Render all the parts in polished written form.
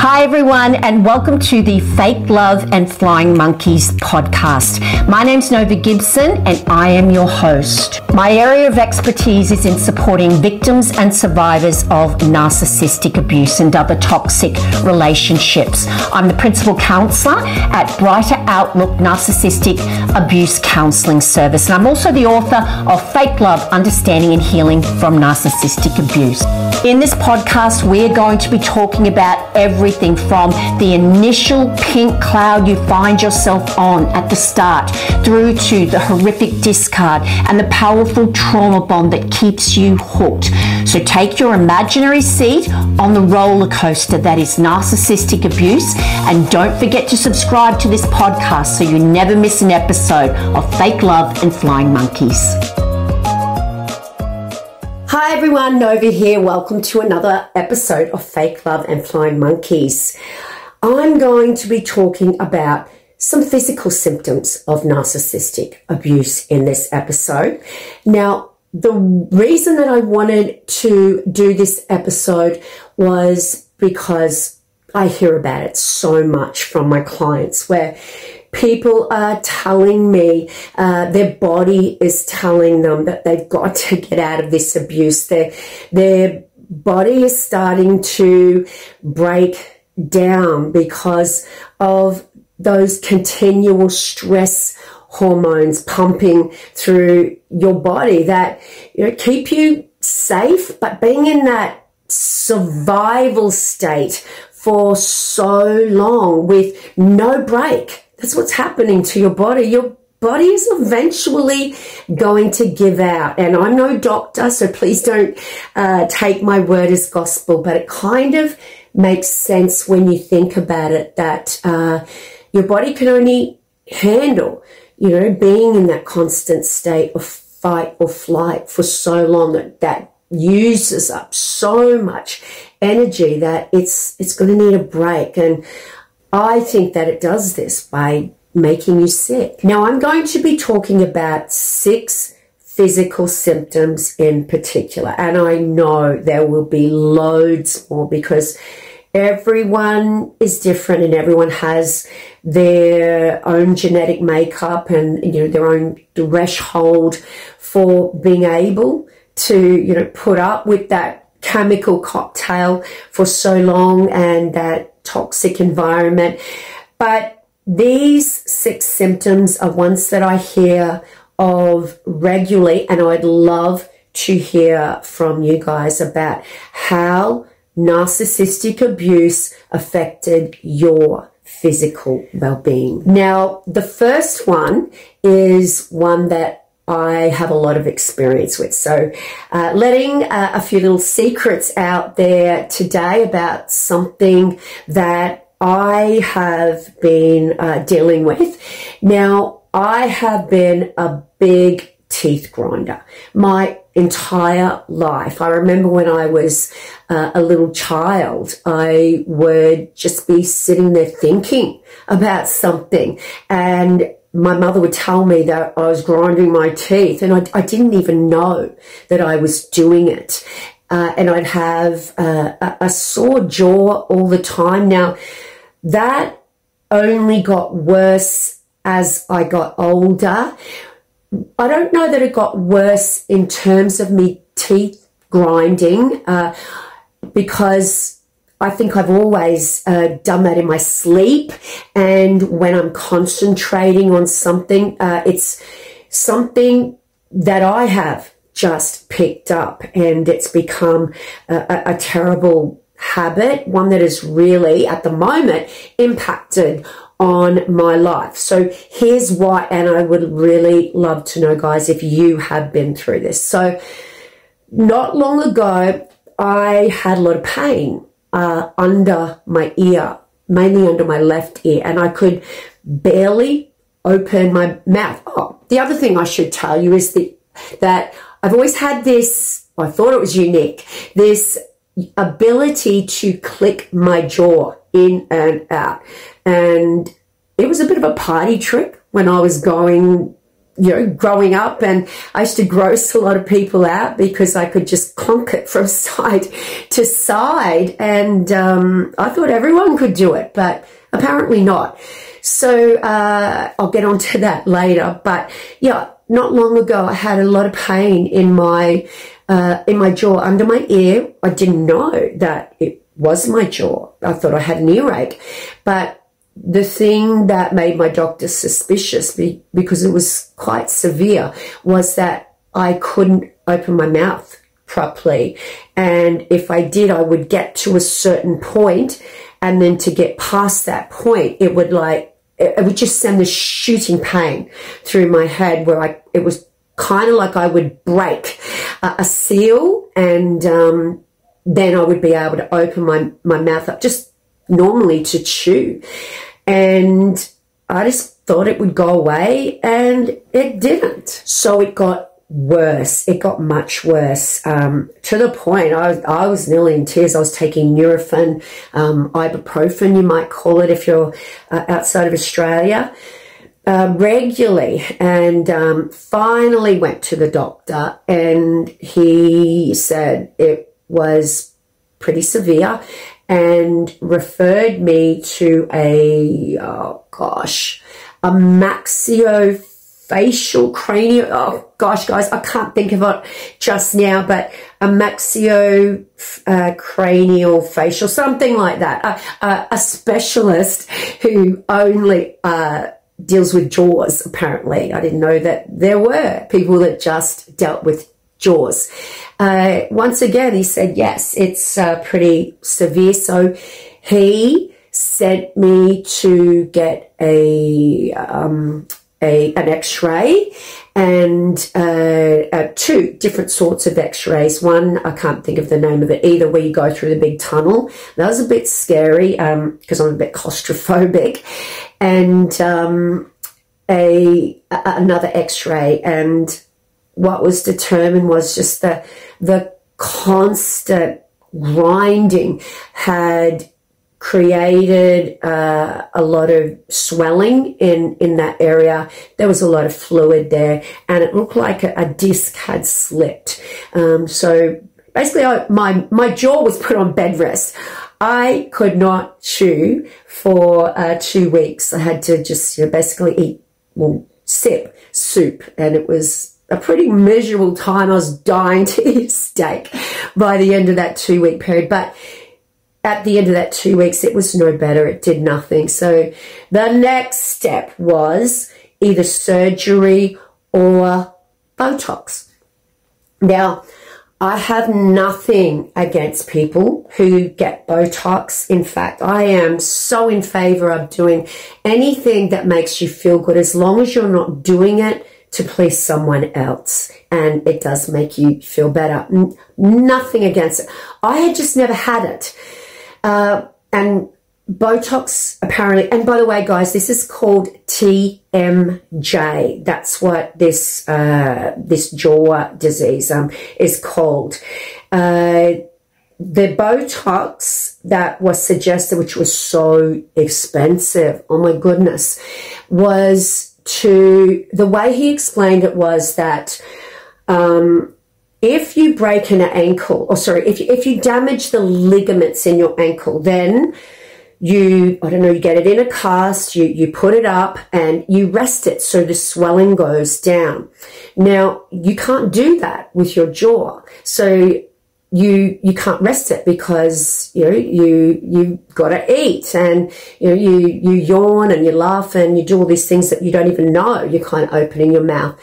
Hi everyone, and welcome to the Fake Love and Flying Monkeys podcast. My name's Nova Gibson and I am your host. My area of expertise is in supporting victims and survivors of narcissistic abuse and other toxic relationships. I'm the principal counsellor at Brighter Outlook Narcissistic Abuse Counselling Service, and I'm also the author of Fake Love, Understanding and Healing from Narcissistic Abuse. In this podcast, we're going to be talking about everything from the initial pink cloud you find yourself on at the start through to the horrific discard and the powerful trauma bond that keeps you hooked. So take your imaginary seat on the roller coaster that is narcissistic abuse, and don't forget to subscribe to this podcast so you never miss an episode of Fake Love and Flying Monkeys. Hi everyone, Nova here. Welcome to another episode of Fake Love and Flying Monkeys. I'm going to be talking about some physical symptoms of narcissistic abuse in this episode. Now, the reason that I wanted to do this episode was because I hear about it so much from my clients, where people are telling me their body is telling them that they've got to get out of this abuse. Their body is starting to break down because of those continual stress hormones pumping through your body that, you know, keep you safe, but being in that survival state for so long with no break. That's what's happening to your body. Your body is eventually going to give out. And I'm no doctor, so please don't take my word as gospel, but it kind of makes sense when you think about it, that your body can only handle, being in that constant state of fight or flight for so long that uses up so much energy that it's going to need a break. And I think that it does this by making you sick. Now, I'm going to be talking about 6 physical symptoms in particular, and I know there will be loads more because everyone is different and everyone has their own genetic makeup and their own threshold for being able to put up with that chemical cocktail for so long and that toxic environment. But these 6 symptoms are ones that I hear of regularly, and I'd love to hear from you guys about how narcissistic abuse affected your physical well-being. Now, the first one is one that I have a lot of experience with. So letting a few little secrets out there today about something that I have been dealing with. Now, I have been a big teeth grinder my entire life. I remember when I was a little child, I would just be sitting there thinking about something, and my mother would tell me that I was grinding my teeth, and I didn't even know that I was doing it. And I'd have a sore jaw all the time. Now, that only got worse as I got older. I don't know that it got worse in terms of me teeth grinding, because I think I've always done that in my sleep, and when I'm concentrating on something, it's something that I have just picked up, and it's become a terrible habit, one that is really, at the moment, impacted on my life. So here's why, and I would really love to know, guys, if you have been through this. So not long ago, I had a lot of pain under my ear, mainly under my left ear, and I could barely open my mouth. Oh, the other thing I should tell you is that I've always had this, I thought it was unique, this ability to click my jaw in and out. And it was a bit of a party trick when I was going growing up, and I used to gross a lot of people out because I could just clonk it from side to side. And I thought everyone could do it, but apparently not. So I'll get onto that later. But yeah, not long ago, I had a lot of pain in my jaw under my ear. I didn't know that it was my jaw. I thought I had an earache. But the thing that made my doctor suspicious, because it was quite severe, was that I couldn't open my mouth properly. And if I did, I would get to a certain point, and then to get past that point, it would just send this shooting pain through my head, where it was kind of like I would break a seal, and then I would be able to open my mouth up just normally to chew. And I just thought it would go away, and it didn't. So it got worse. It got much worse, to the point I was nearly in tears. I was taking Nurofen, ibuprofen, you might call it if you're outside of Australia, regularly. And finally went to the doctor, and he said it was pretty severe, and referred me to a maxillofacial cranial. Oh gosh, guys, I can't think of it just now, but a maxillo-cranial facial, something like that. A specialist who only deals with jaws, apparently. I didn't know that there were people that just dealt with jaws. Once again, he said, yes, it's pretty severe. So he sent me to get an x-ray, and two different sorts of x-rays. One, I can't think of the name of it either, where you go through the big tunnel. That was a bit scary because I'm a bit claustrophobic. And another x-ray, and what was determined was just the constant grinding had created a lot of swelling in that area. There was a lot of fluid there, and it looked like a disc had slipped. So basically, my jaw was put on bed rest. I could not chew for 2 weeks. I had to just basically sip soup, and it was a pretty miserable time. I was dying to eat steak by the end of that 2-week period. But at the end of that 2 weeks, it was no better. It did nothing. So the next step was either surgery or Botox. Now, I have nothing against people who get Botox. In fact, I am so in favor of doing anything that makes you feel good, as long as you're not doing it to please someone else and it does make you feel better. Nothing against it. I had just never had it. And Botox apparently, and by the way, guys, this is called TMJ. That's what this jaw disease is called. The Botox that was suggested, which was so expensive, oh my goodness, was the way he explained it was that if you break an ankle, if you damage the ligaments in your ankle, then you get it in a cast, you put it up and you rest it so the swelling goes down. Now, you can't do that with your jaw. So you can't rest it because, you gotta eat, and, you yawn and you laugh and you do all these things that you don't even know you're kind of opening your mouth.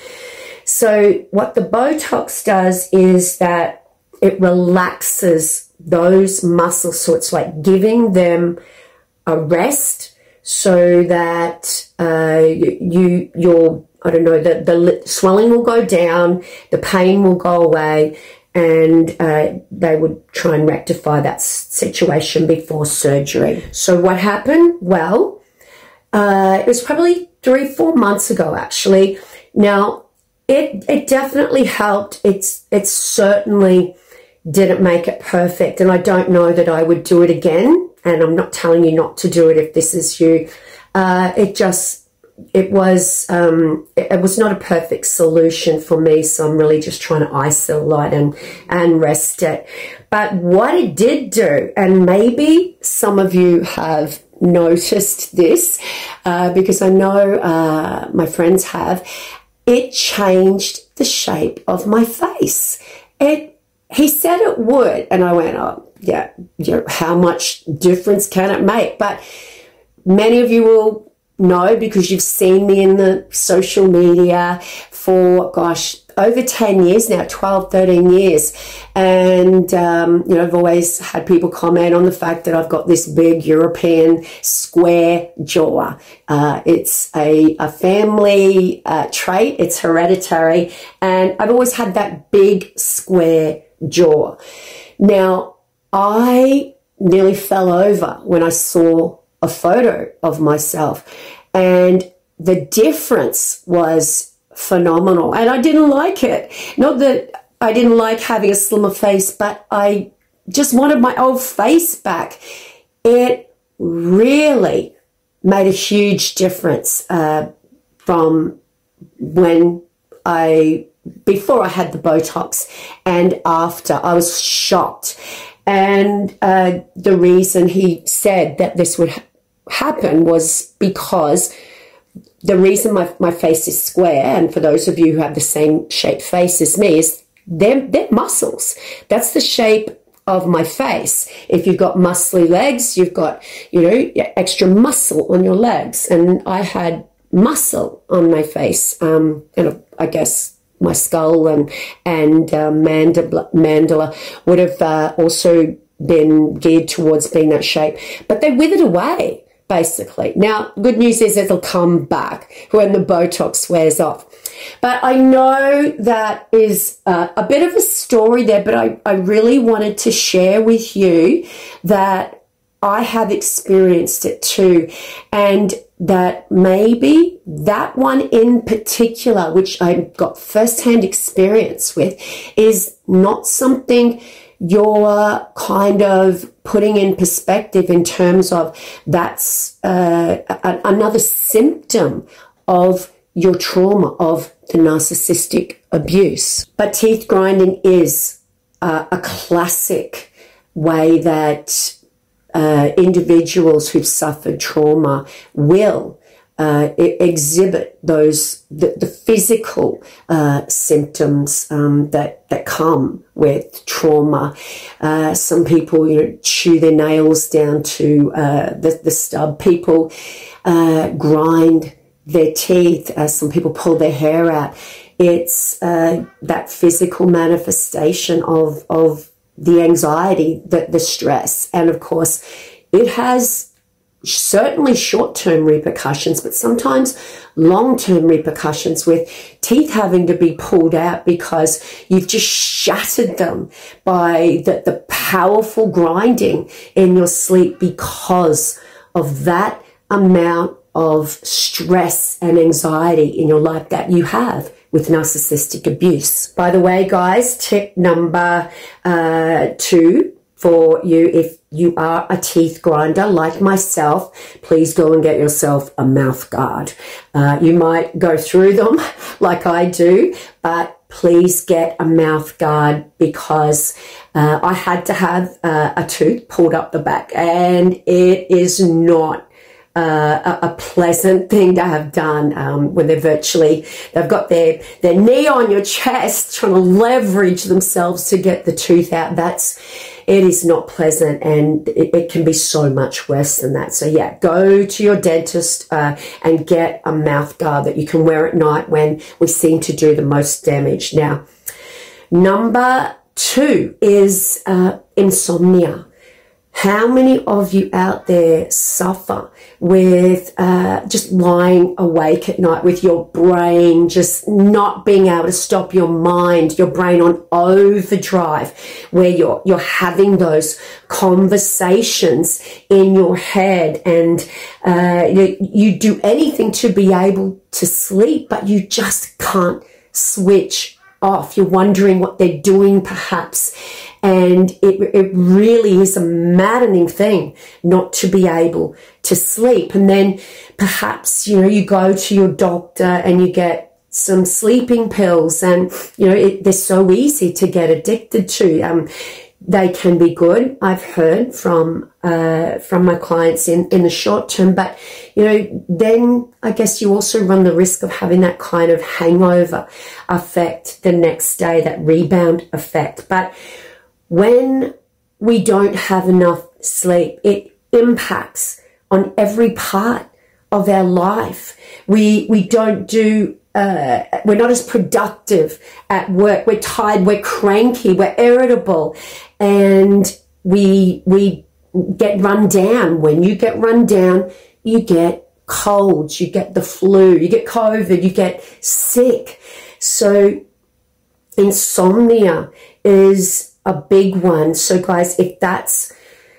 So what the Botox does is that it relaxes those muscles. So it's like giving them a rest so that the swelling will go down, the pain will go away, and they would try and rectify that situation before surgery. So what happened? Well, it was probably 3-4 months ago, actually. Now, it definitely helped. It certainly didn't make it perfect, and I don't know that I would do it again. And I'm not telling you not to do it if this is you. It just it was not a perfect solution for me, so I'm really just trying to isolate and rest it. But what it did do, and maybe some of you have noticed this, because I know my friends have, it changed the shape of my face. He said it would, and I went, oh, yeah, how much difference can it make? But many of you will know, because you've seen me in the social media for, gosh, over 10 years now, 12, 13 years. And, I've always had people comment on the fact that I've got this big European square jaw. It's a family trait. It's hereditary. And I've always had that big square jaw. Now, I nearly fell over when I saw a photo of myself, and the difference was phenomenal, and I didn't like it. Not that I didn't like having a slimmer face, but I just wanted my old face back. It really made a huge difference from when before I had the Botox and after. I was shocked. And the reason he said that this would happen was because the reason my face is square, and for those of you who have the same shaped face as me, is they're muscles. That's the shape of my face. If you've got muscly legs, you've got, extra muscle on your legs. And I had muscle on my face, and I guess my skull and mandala would have also been geared towards being that shape, but they withered away, basically. Now, good news is it'll come back when the Botox wears off. But I know that is a bit of a story there, but I really wanted to share with you that I have experienced it too, and that maybe that one in particular, which I got firsthand experience with, is not something you're kind of putting in perspective in terms of that's another symptom of your trauma, of the narcissistic abuse. But teeth grinding is a classic way that individuals who've suffered trauma will exhibit the physical symptoms that come with trauma. Some people, chew their nails down to the stub. People grind their teeth. Some people pull their hair out. It's that physical manifestation of the anxiety, the stress. And of course, it has certainly short-term repercussions, but sometimes long-term repercussions, with teeth having to be pulled out because you've just shattered them by the powerful grinding in your sleep because of that amount of stress and anxiety in your life that you have with narcissistic abuse. By the way, guys, tip number 2 for you, if you are a teeth grinder like myself, please go and get yourself a mouth guard. You might go through them like I do, but please get a mouth guard, because I had to have a tooth pulled up the back, and it is not a pleasant thing to have done when they've got their knee on your chest trying to leverage themselves to get the tooth out. It is not pleasant, and it can be so much worse than that. So yeah, go to your dentist and get a mouth guard that you can wear at night when we seem to do the most damage. Now, number 2 is insomnia. How many of you out there suffer with just lying awake at night with your brain just not being able to stop your mind, your brain on overdrive, where you're having those conversations in your head, and you do anything to be able to sleep, but you just can't switch off. You're wondering what they're doing perhaps, And it really is a maddening thing not to be able to sleep. And then perhaps, you go to your doctor and you get some sleeping pills, and, they're so easy to get addicted to. They can be good, I've heard from my clients in the short term, but, then I guess you also run the risk of having that kind of hangover effect the next day, that rebound effect. But when we don't have enough sleep, it impacts on every part of our life. We don't do we're not as productive at work. We're tired, we're cranky, we're irritable, and we get run down. When you get run down, you get colds, you get the flu, you get COVID, you get sick. So insomnia is a big one. So guys, if that's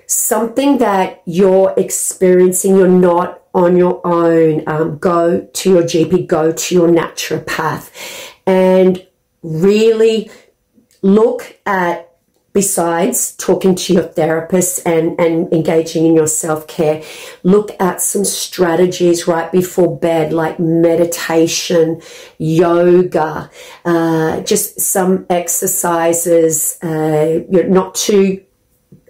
something that you're experiencing, you're not on your own, go to your GP, go to your naturopath, and really look at, besides talking to your therapist and engaging in your self-care, look at some strategies right before bed, like meditation, yoga, just some exercises, not too,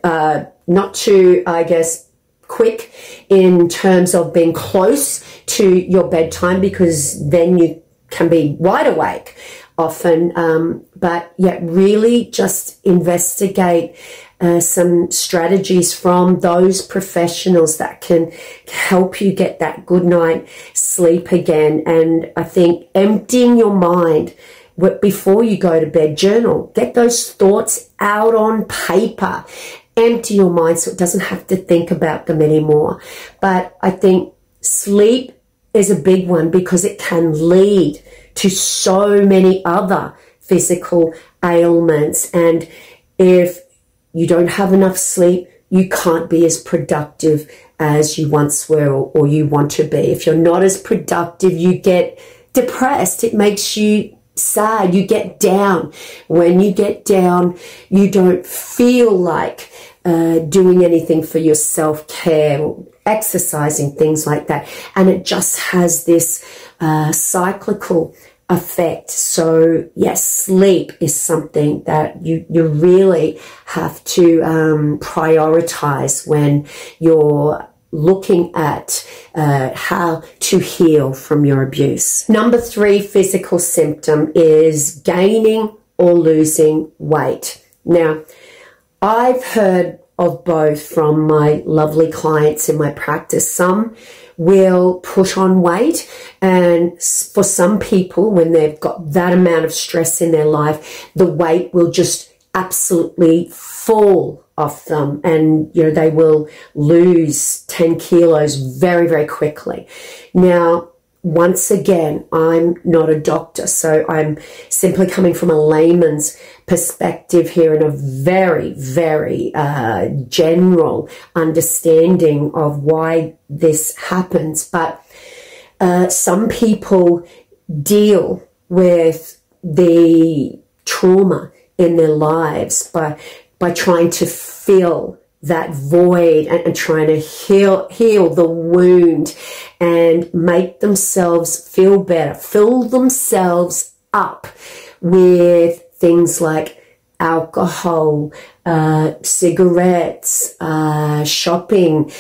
I guess, quick in terms of being close to your bedtime, because then you can be wide awake often. But yeah, really just investigate some strategies from those professionals that can help you get that good night sleep again. And I think emptying your mind before you go to bed, journal, get those thoughts out on paper. Empty your mind so it doesn't have to think about them anymore. But I think sleep is a big one, because it can lead to so many other physical ailments. And if you don't have enough sleep, you can't be as productive as you once were, or you want to be. If you're not as productive, you get depressed. It makes you sad. You get down. When you get down, you don't feel like doing anything for your self-care, exercising, things like that. And it just has this cyclical effect. So yes, sleep is something that you really have to prioritize when you're looking at how to heal from your abuse. Number 3 physical symptom is gaining or losing weight. Now, I've heard of both from my lovely clients in my practice. Some will put on weight, and for some people, when they've got that amount of stress in their life, the weight will just absolutely fall off them, and they will lose 10 kilos very, very quickly. Now, once again, I'm not a doctor, so I'm simply coming from a layman's perspective here, and a very, very general understanding of why this happens. But some people deal with the trauma in their lives by trying to fill that void and trying to heal the wound and make themselves feel better, fill themselves up with things like alcohol, cigarettes, shopping,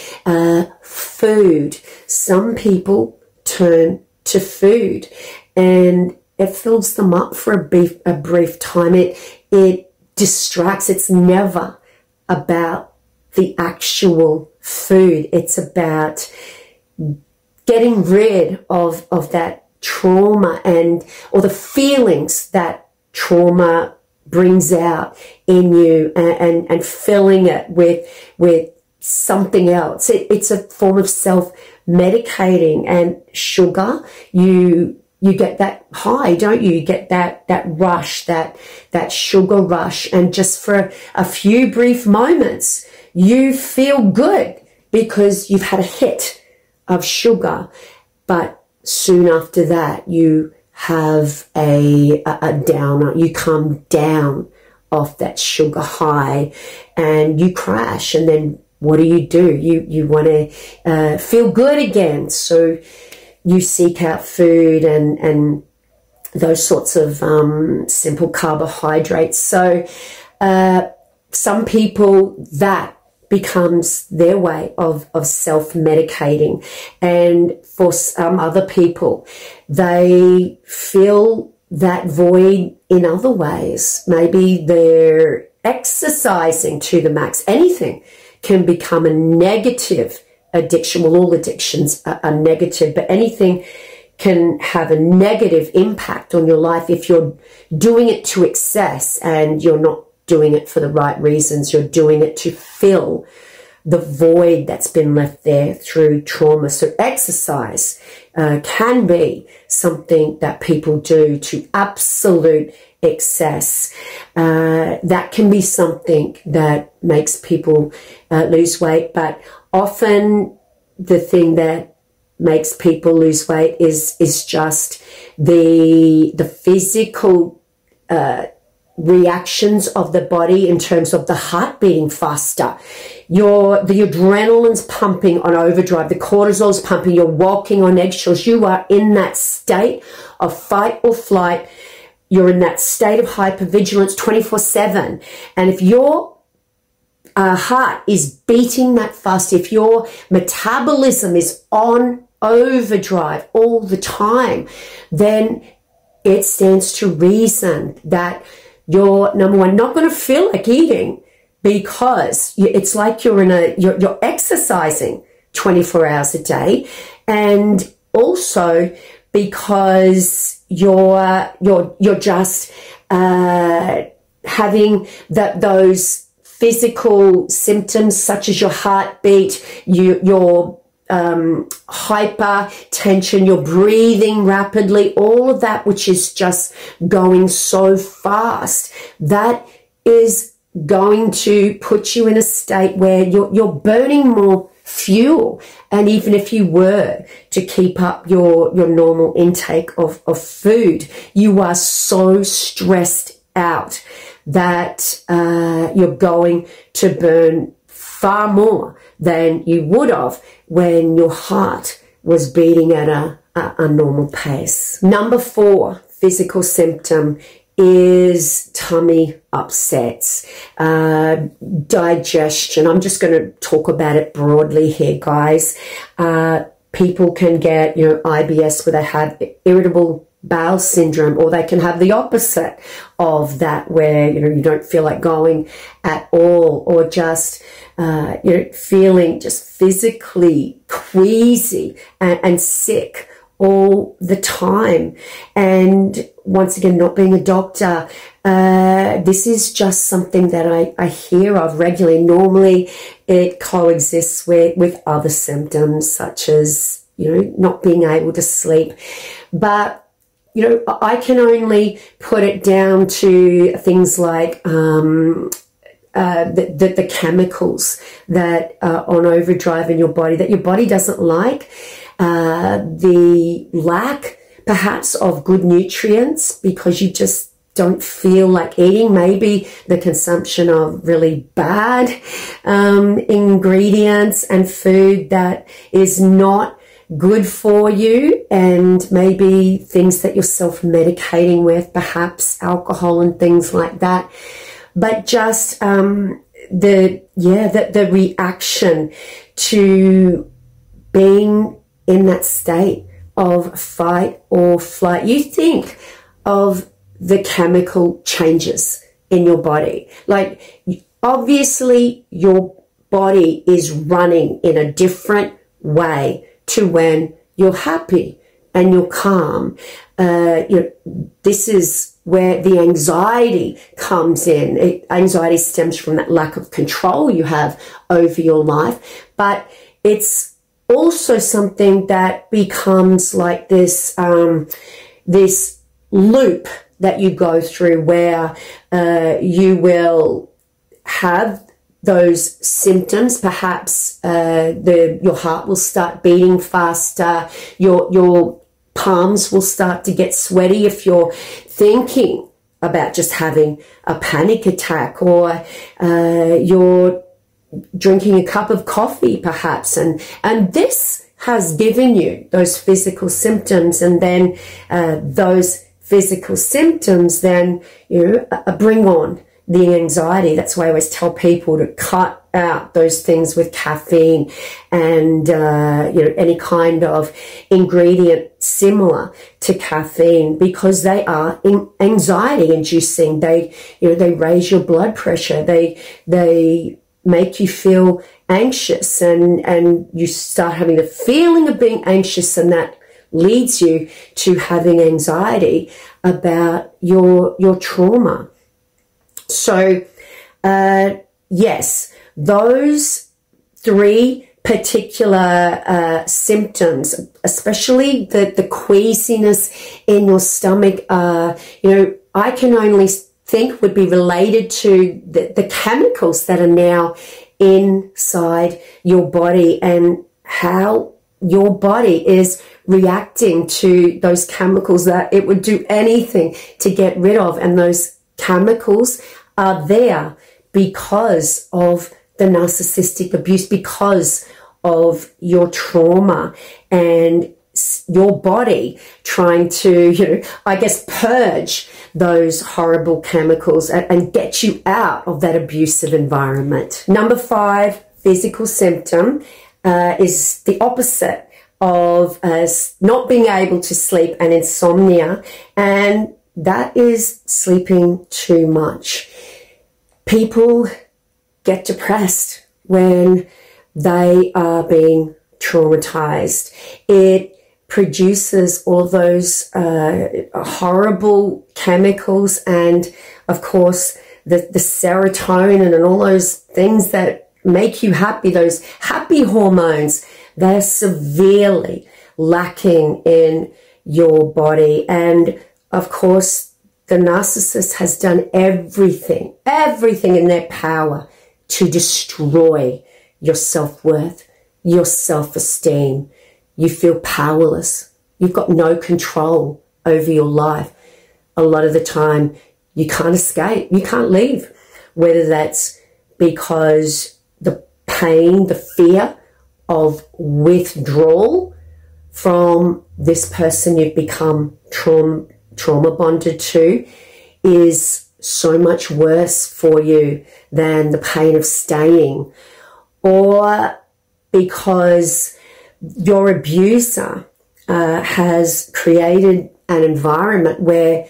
food. Some people turn to food, and it fills them up for a brief time. It distracts. It's never about the actual food. It's about getting rid of that trauma or the feelings that trauma brings out in you, and filling it with something else. It's a form of self-medicating. And sugar, you get that high, don't you? You get that rush, that sugar rush, and just for a few brief moments, you feel good because you've had a hit of sugar. But soon after that, you have a downer. You come down off that sugar high and you crash. And then what do? You want to feel good again. So you seek out food and those sorts of simple carbohydrates. So some people, that becomes their way of self-medicating. And for some other people, they fill that void in other ways. Maybe they're exercising to the max. Anything can become a negative addiction. Well, all addictions are negative, but anything can have a negative impact on your life if you're doing it to excess and you're not doing it for the right reasons. You're doing it to fill the void that's been left there through trauma. So exercise can be something that people do to absolute excess. That can be something that makes people lose weight, but often the thing that makes people lose weight is just the physical reactions of the body in terms of the heart beating faster. The adrenaline's pumping on overdrive, the cortisol's pumping, you're walking on eggshells. You are in that state of fight or flight. You're in that state of hypervigilance 24/7. And if your heart is beating that fast, if your metabolism is on overdrive all the time, then it stands to reason that you're, number one, not going to feel like eating, because it's like you're exercising 24 hours a day, and also because you're just having those physical symptoms such as your heartbeat, your hypertension, you're breathing rapidly, all of that which is just going so fast, that is going to put you in a state where you're burning more fuel. And even if you were to keep up your normal intake of food, you are so stressed out that you're going to burn far more than you would have when your heart was beating at a normal pace. Number 4 physical symptom is tummy upsets, digestion. I'm just going to talk about it broadly here, guys. People can get, IBS, where they have irritable bowel syndrome, or they can have the opposite of that, where you don't feel like going at all, or just feeling just physically queasy and sick all the time. And once again, not being a doctor, this is just something that I hear of regularly. Normally it coexists with other symptoms such as not being able to sleep, but I can only put it down to things like the chemicals that are on overdrive in your body, that your body doesn't like, the lack perhaps of good nutrients because you just don't feel like eating, maybe the consumption of really bad ingredients and food that is not good for you, and maybe things that you're self-medicating with, perhaps alcohol and things like that. But just the reaction to being in that state of fight or flight. You think of the chemical changes in your body. Like, obviously your body is running in a different way to when you're happy and you're calm. This is where the anxiety comes in. Anxiety stems from that lack of control you have over your life, but it's also something that becomes like this this loop that you go through, where you will have those symptoms. Perhaps your heart will start beating faster, your palms will start to get sweaty if you're thinking about just having a panic attack, or you're drinking a cup of coffee perhaps, and this has given you those physical symptoms, and then those physical symptoms then bring on the anxiety. That's why I always tell people to cut out those things with caffeine and any kind of ingredient similar to caffeine, because they are anxiety inducing. They raise your blood pressure. They make you feel anxious, and you start having the feeling of being anxious, and that leads you to having anxiety about your trauma. So, yes, those three particular symptoms, especially the queasiness in your stomach, I can only think would be related to the chemicals that are now inside your body, and how your body is reacting to those chemicals that it would do anything to get rid of. And those chemicals are there because of the narcissistic abuse, because of your trauma, and your body trying to, purge those horrible chemicals and get you out of that abusive environment. Number 5, physical symptom is the opposite of not being able to sleep and insomnia, and that is sleeping too much. People get depressed when they are being traumatized. It produces all those horrible chemicals, and of course the serotonin and all those things that make you happy, those happy hormones, they're severely lacking in your body. And of course the narcissist has done everything in their power to destroy your self-worth, your self-esteem. You feel powerless. You've got no control over your life. A lot of the time, you can't escape. You can't leave. Whether that's because the pain, the fear of withdrawal from this person you've become trauma bonded to is so much worse for you than the pain of staying, or because your abuser has created an environment where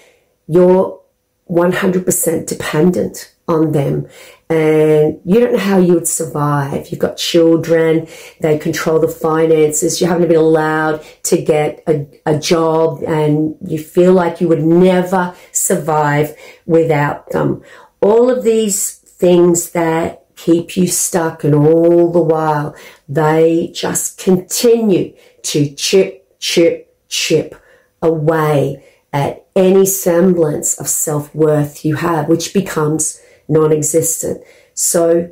you're 100% dependent on them, and you don't know how you would survive. You've got children, they control the finances, you haven't been allowed to get a job, and you feel like you would never survive without them. All of these things that keep you stuck, and all the while they just continue to chip away at any semblance of self-worth you have, which becomes non-existent. So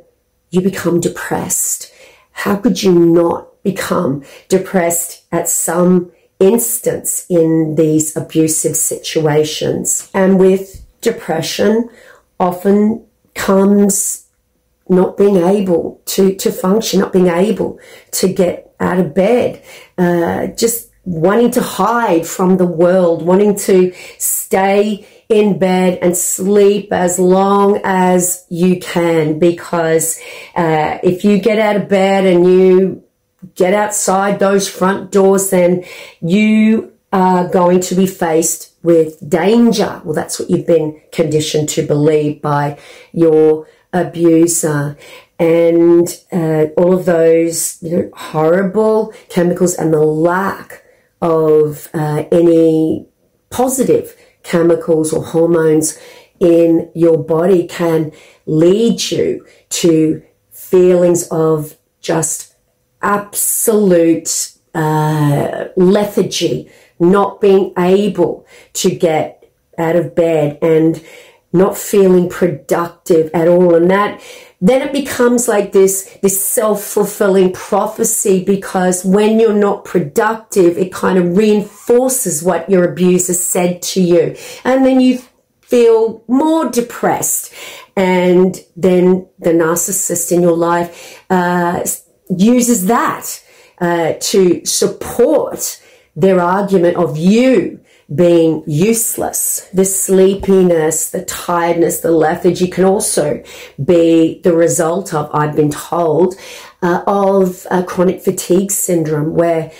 you become depressed. How could you not become depressed at some instance in these abusive situations? And with depression often comes not being able to function, not being able to get out of bed, just wanting to hide from the world, wanting to stay in bed and sleep as long as you can, because if you get out of bed and you get outside those front doors, then you are going to be faced with danger. Well, that's what you've been conditioned to believe by your abuser. And all of those horrible chemicals and the lack of any positive chemicals or hormones in your body can lead you to feelings of just absolute lethargy, not being able to get out of bed and not feeling productive at all. And that then it becomes like this self-fulfilling prophecy, because when you're not productive, it kind of reinforces what your abuser said to you. And then you feel more depressed. And then the narcissist in your life uses that to support their argument of you being useless. The sleepiness, the tiredness, the lethargy can also be the result of, I've been told, of chronic fatigue syndrome, where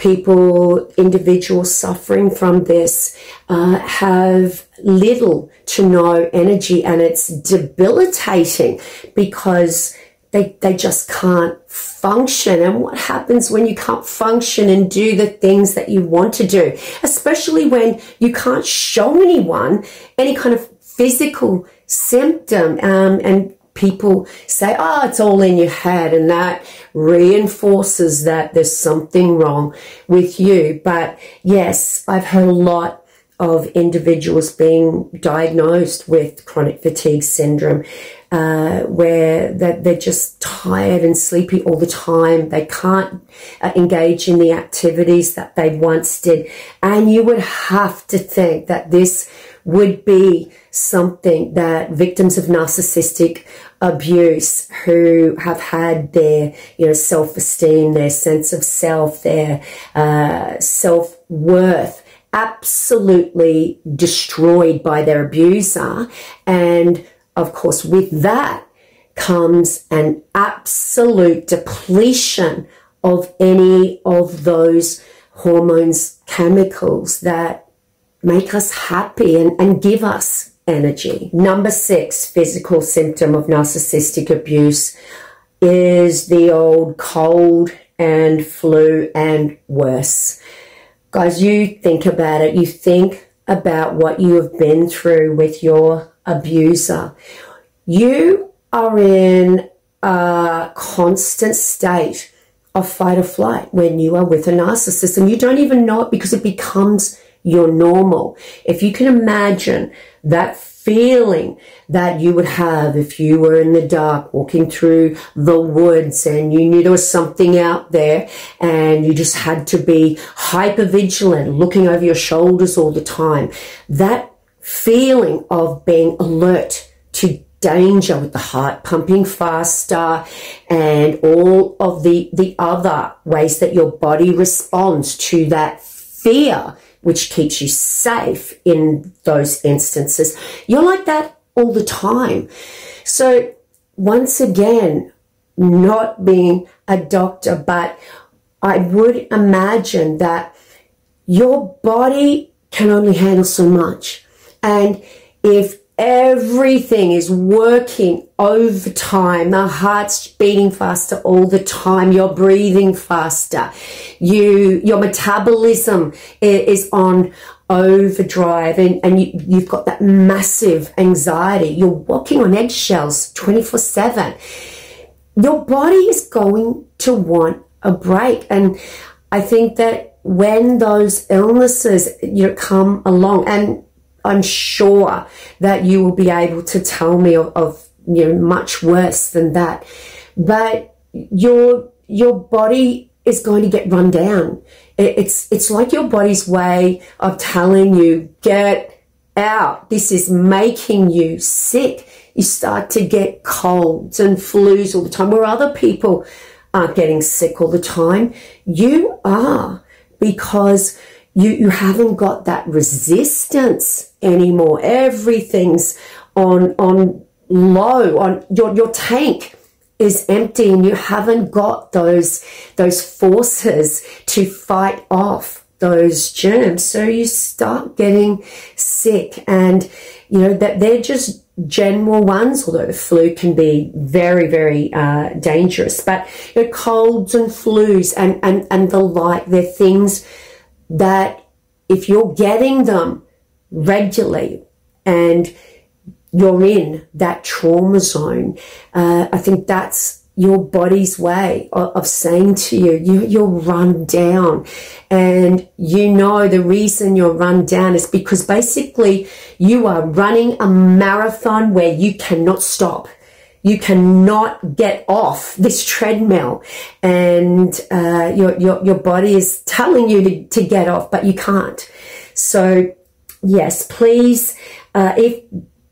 individuals suffering from this have little to no energy, and it's debilitating because they just can't function. And what happens when you can't function and do the things that you want to do, especially when you can't show anyone any kind of physical symptom, and people say, oh, it's all in your head, and that reinforces that there's something wrong with you. But yes, I've heard a lot of individuals being diagnosed with chronic fatigue syndrome, where they're just tired and sleepy all the time. They can't engage in the activities that they once did. And you would have to think that this would be something that victims of narcissistic abuse, who have had their, self-esteem, their sense of self, their self-worth absolutely destroyed by their abuser. And of course, with that comes an absolute depletion of any of those hormones, chemicals that make us happy and give us energy. Number 6 physical symptom of narcissistic abuse is the old cold and flu and worse. Guys, you think about it. You think about what you have been through with your abuser. You are in a constant state of fight or flight when you are with a narcissist, and you don't even know it because it becomes your normal. If you can imagine that feeling that you would have if you were in the dark walking through the woods and you knew there was something out there and you just had to be hyper vigilant, looking over your shoulders all the time. That feeling of being alert to danger, with the heart pumping faster and all of the other ways that your body responds to that fear, which keeps you safe in those instances. You're like that all the time. So once again, not being a doctor, but I would imagine that your body can only handle so much. And if everything is working overtime, the heart's beating faster all the time, you're breathing faster, your metabolism is on overdrive, and you've got that massive anxiety, you're walking on eggshells 24/7, your body is going to want a break. And I think that when those illnesses come along, and I'm sure that you will be able to tell me of much worse than that, but your body is going to get run down. It's like your body's way of telling you, get out. This is making you sick. You start to get colds and flus all the time, where other people aren't getting sick all the time. You are, because you haven't got that resistance anymore. Everything's on low. On your tank is empty, and you haven't got those forces to fight off those germs. So you start getting sick, and that they're just general ones, although the flu can be very, very dangerous. But colds and flus and the like, they're things that if you're getting them regularly and you're in that trauma zone, I think that's your body's way of saying to you, you're run down. And the reason you're run down is because basically you are running a marathon where you cannot stop. You cannot get off this treadmill, and your body is telling you to get off, but you can't. So yes, please, if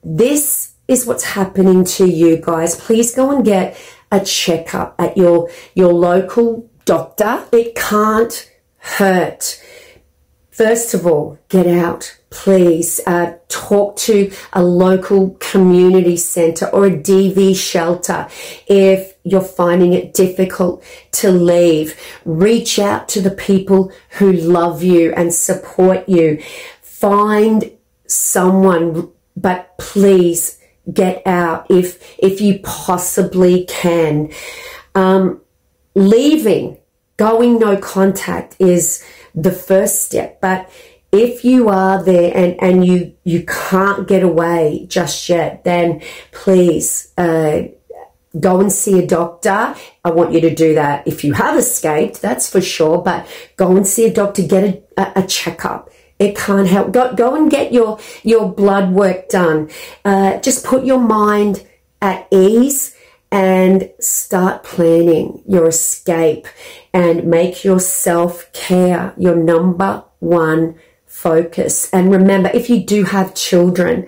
this is what's happening to you guys, please go and get a checkup at your local doctor. It can't hurt. First of all, get out, please. Talk to a local community centre or a DV shelter if you're finding it difficult to leave. Reach out to the people who love you and support you. Find someone, but please get out if you possibly can. Leaving, going no contact is the first step, but if you are there and you can't get away just yet, then please go and see a doctor. I want you to do that if you have escaped, that's for sure, but go and see a doctor, get a checkup. It can't help. Go and get your blood work done. Just put your mind at ease and start planning your escape and make your self-care your number one focus. And remember, if you do have children,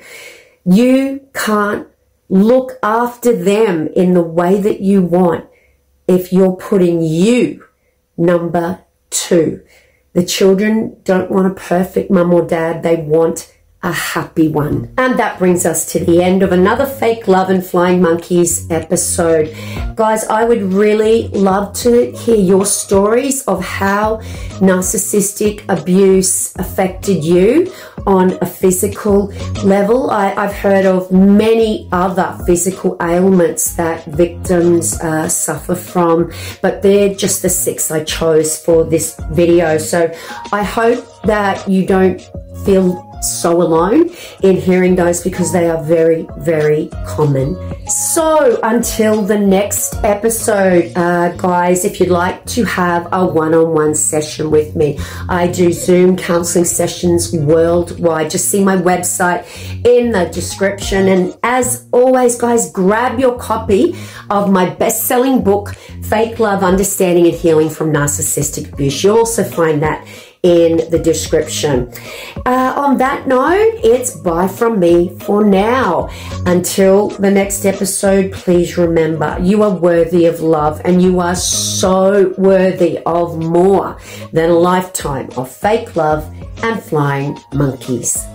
you can't look after them in the way that you want if you're putting you number two. The children don't want a perfect mum or dad. They want a happy one. And that brings us to the end of another Fake Love and Flying Monkeys episode. Guys, I would really love to hear your stories of how narcissistic abuse affected you on a physical level. I've heard of many other physical ailments that victims suffer from, but they're just the 6 I chose for this video. So I hope that you don't feel so alone in hearing those, because they are very, very common. So until the next episode, guys, if you'd like to have a one-on-one session with me, I do Zoom counseling sessions worldwide. Just see my website in the description. And as always, guys, grab your copy of my best-selling book, Fake Love, Understanding and Healing from Narcissistic Abuse. You'll also find that in the description. On that note, it's bye from me for now. Until the next episode, please remember, you are worthy of love, and you are so worthy of more than a lifetime of fake love and flying monkeys.